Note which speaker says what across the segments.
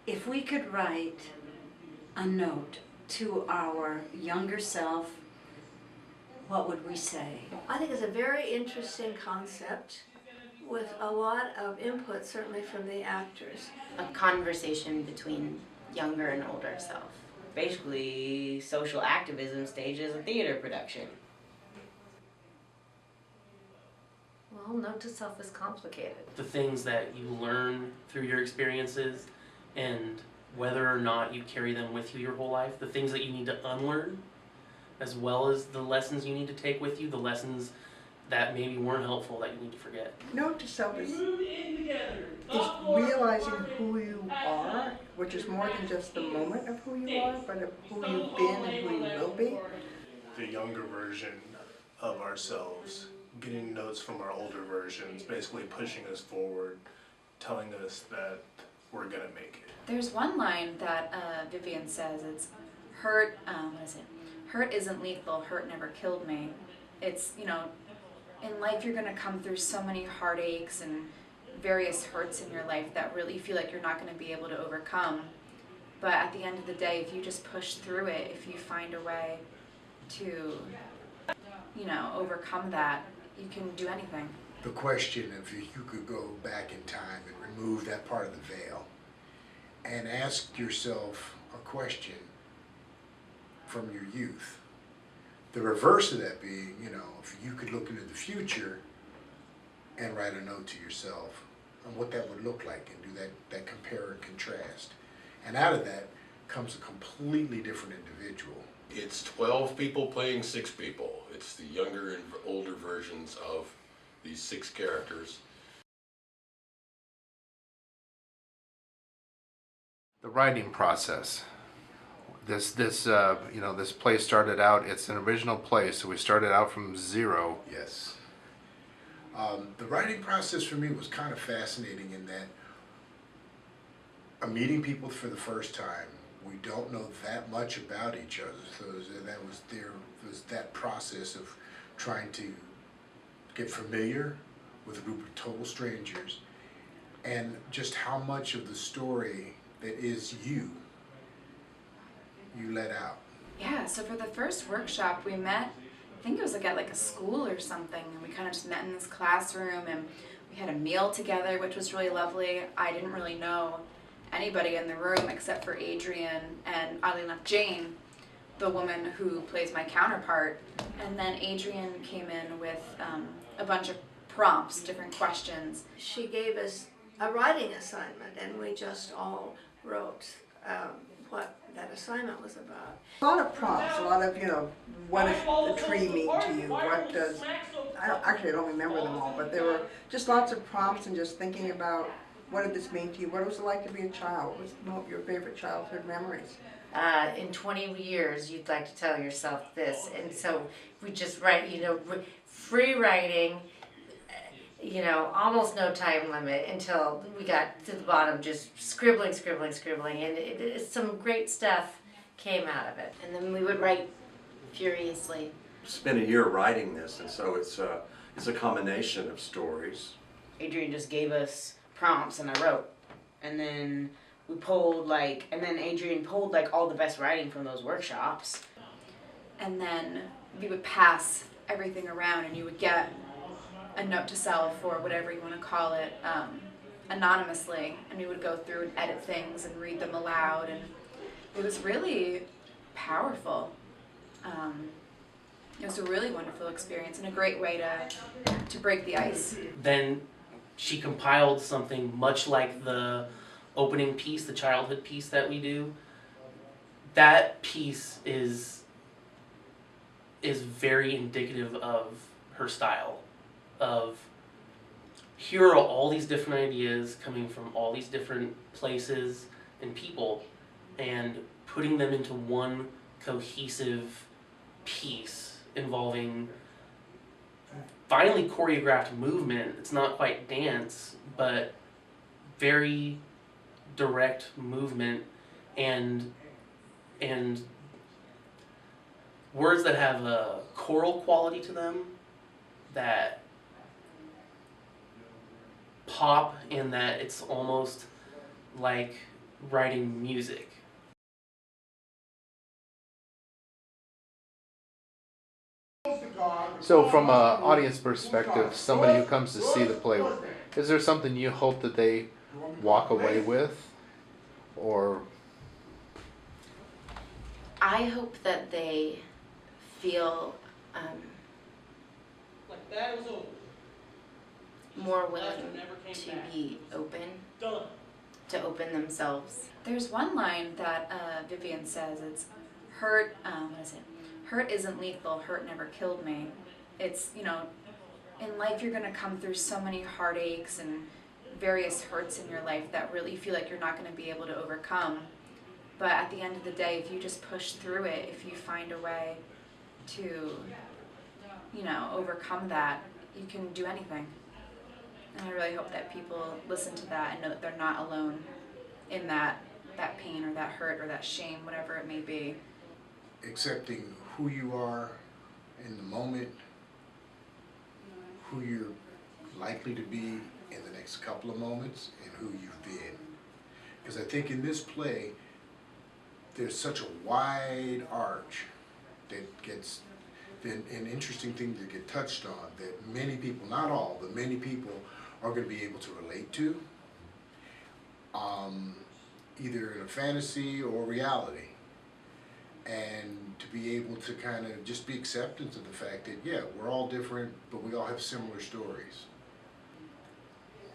Speaker 1: If we could write a note to our younger self, what would we say?
Speaker 2: I think it's a very interesting concept with a lot of input, certainly from the actors.
Speaker 3: A conversation between younger and older self.
Speaker 4: Basically, social activism stages a theater production.
Speaker 5: Well, note to self is complicated.
Speaker 6: The things that you learn through your experiences and whether or not you carry them with you your whole life, the things that you need to unlearn, as well as the lessons you need to take with you, the lessons that maybe weren't helpful that you need to forget.
Speaker 7: Note to self is realizing who you are, which is more than just the moment of who you are, but of who you've been and who you will be.
Speaker 8: The younger version of ourselves, getting notes from our older versions, basically pushing us forward, telling us that we're gonna make it.
Speaker 9: There's one line that Vivian says, it's hurt, what is it? Hurt isn't lethal, hurt never killed me. It's, you know, in life you're gonna come through so many heartaches and various hurts in your life that really feel like you're not gonna be able to overcome. But at the end of the day, if you just push through it, if you find a way to, you know, overcome that, you can do anything.
Speaker 10: The question if you could go back in time and remove that part of the veil and ask yourself a question from your youth. The reverse of that being, you know, if you could look into the future and write a note to yourself on what that would look like and do that compare and contrast. And out of that comes a completely different individual.
Speaker 11: It's 12 people playing 6 people. It's the younger and older versions of these 6 characters.
Speaker 12: The writing process. This play started out, it's an original play, so we started out from zero.
Speaker 10: Yes. The writing process for me was kind of fascinating in that I'm meeting people for the first time. We don't know that much about each other, so there was that process of trying to get familiar with a group of total strangers and just how much of the story that is you let out.
Speaker 9: Yeah, so for the first workshop we met, I think it was at a school or something, and we kind of just met in this classroom and we had a meal together, which was really lovely. I didn't really know anybody in the room except for Adrian and, oddly enough, Jane, the woman who plays my counterpart. And then Adrian came in with a bunch of prompts, different questions.
Speaker 2: She gave us a writing assignment, and we just all wrote what that assignment was about.
Speaker 7: A lot of prompts, a lot of, you know, what does the tree mean to you? What does, I don't remember them all, but there were just lots of prompts and just thinking about what did this mean to you? What was it like to be a child? What was your favorite childhood memories?
Speaker 5: In 20 years, you'd like to tell yourself this. And so we just write, you know, free writing, you know, almost no time limit until we got to the bottom, just scribbling, and some great stuff came out of it.
Speaker 3: And then we would write furiously.
Speaker 13: Spent a year writing this, and so it's a combination of stories.
Speaker 4: Adrian just gave us prompts and I wrote. And then we pulled and then Adrian pulled all the best writing from those workshops.
Speaker 9: And then we would pass everything around and you would get a note to self, or whatever you want to call it, anonymously, and we would go through and edit things and read them aloud, and it was really powerful. It was a really wonderful experience and a great way to break the ice.
Speaker 6: Then she compiled something much like the opening piece, the childhood piece that we do. That piece is very indicative of her style. Of here are all these different ideas coming from all these different places and people, and putting them into one cohesive piece involving finely choreographed movement. It's not quite dance, but very direct movement and words that have a choral quality to them that pop, in that it's almost like writing music.
Speaker 12: So from an audience perspective, somebody who comes to see the play, is there something you hope that they walk away with? Or
Speaker 3: I hope that they feel more willing to be open, to open themselves.
Speaker 9: There's one line that Vivian says, it's hurt, hurt isn't lethal, hurt never killed me. It's, you know, in life you're gonna come through so many heartaches and various hurts in your life that really you feel like you're not gonna be able to overcome. But at the end of the day, if you just push through it, if you find a way to, you know, overcome that, you can do anything. And I really hope that people listen to that and know that they're not alone in that pain or that hurt or that shame, whatever it may be.
Speaker 10: Accepting who you are in the moment, who you're likely to be in the next couple of moments, and who you've been. Because I think in this play, there's such a wide arch that gets, an interesting thing to get touched on that many people, not all, but many people are going to be able to relate to, either in a fantasy or reality. And to be able to kind of just be acceptance of the fact that, yeah, we're all different, but we all have similar stories.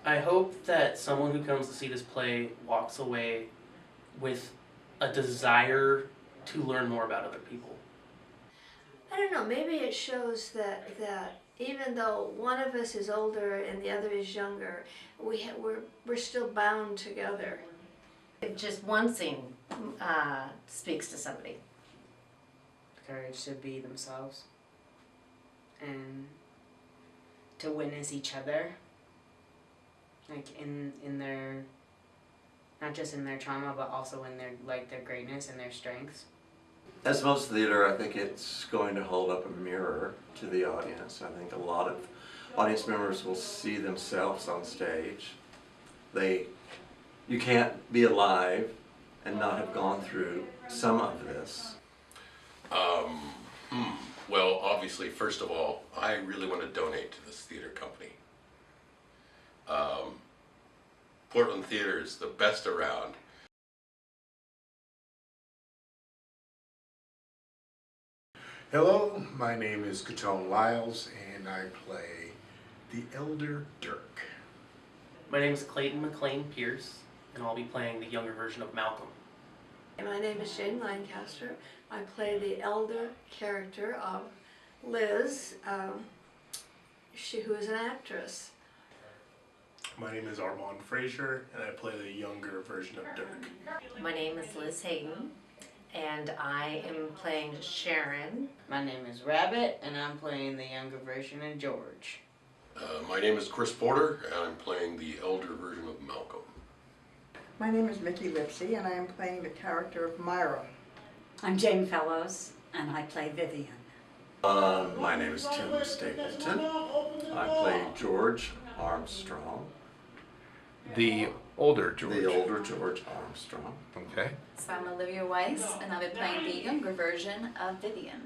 Speaker 6: I hope that someone who comes to see this play walks away with a desire to learn more about other people.
Speaker 2: I don't know, maybe it shows that even though one of us is older and the other is younger, we're still bound together.
Speaker 5: Just one scene speaks to somebody.
Speaker 4: Courage to be themselves and to witness each other, like in their, not just in their trauma, but also in their their greatness and their strengths.
Speaker 13: As most theater, I think it's going to hold up a mirror to the audience. I think a lot of audience members will see themselves on stage. You can't be alive and not have gone through some of this.
Speaker 11: Well, obviously, first of all, I really want to donate to this theater company. Portland Theater is the best around.
Speaker 10: Hello, my name is Catone Lyles, and I play the Elder Dirk.
Speaker 6: My name is Clayton McLean Pierce, and I'll be playing the younger version of Malcolm.
Speaker 2: My name is Jane Lancaster. I play the elder character of Liz, who is an actress.
Speaker 8: My name is Armand Frazier, and I play the younger version of Dirk.
Speaker 5: My name is Liz Hayden, and I am playing Sharon.
Speaker 4: My name is Rabbit, and I'm playing the younger version of George.
Speaker 11: My name is Chris Porter, and I'm playing the elder version of Malcolm.
Speaker 7: My name is Mickey Lipsy, and I am playing the character of Myra.
Speaker 1: I'm Jane Fellows, and I play Vivian.
Speaker 13: My name is Tim Stapleton. I play George Armstrong.
Speaker 12: the older George?
Speaker 13: The older George Armstrong.
Speaker 12: Okay.
Speaker 9: So I'm Olivia Weiss, and I'll be playing the younger version of Vivian.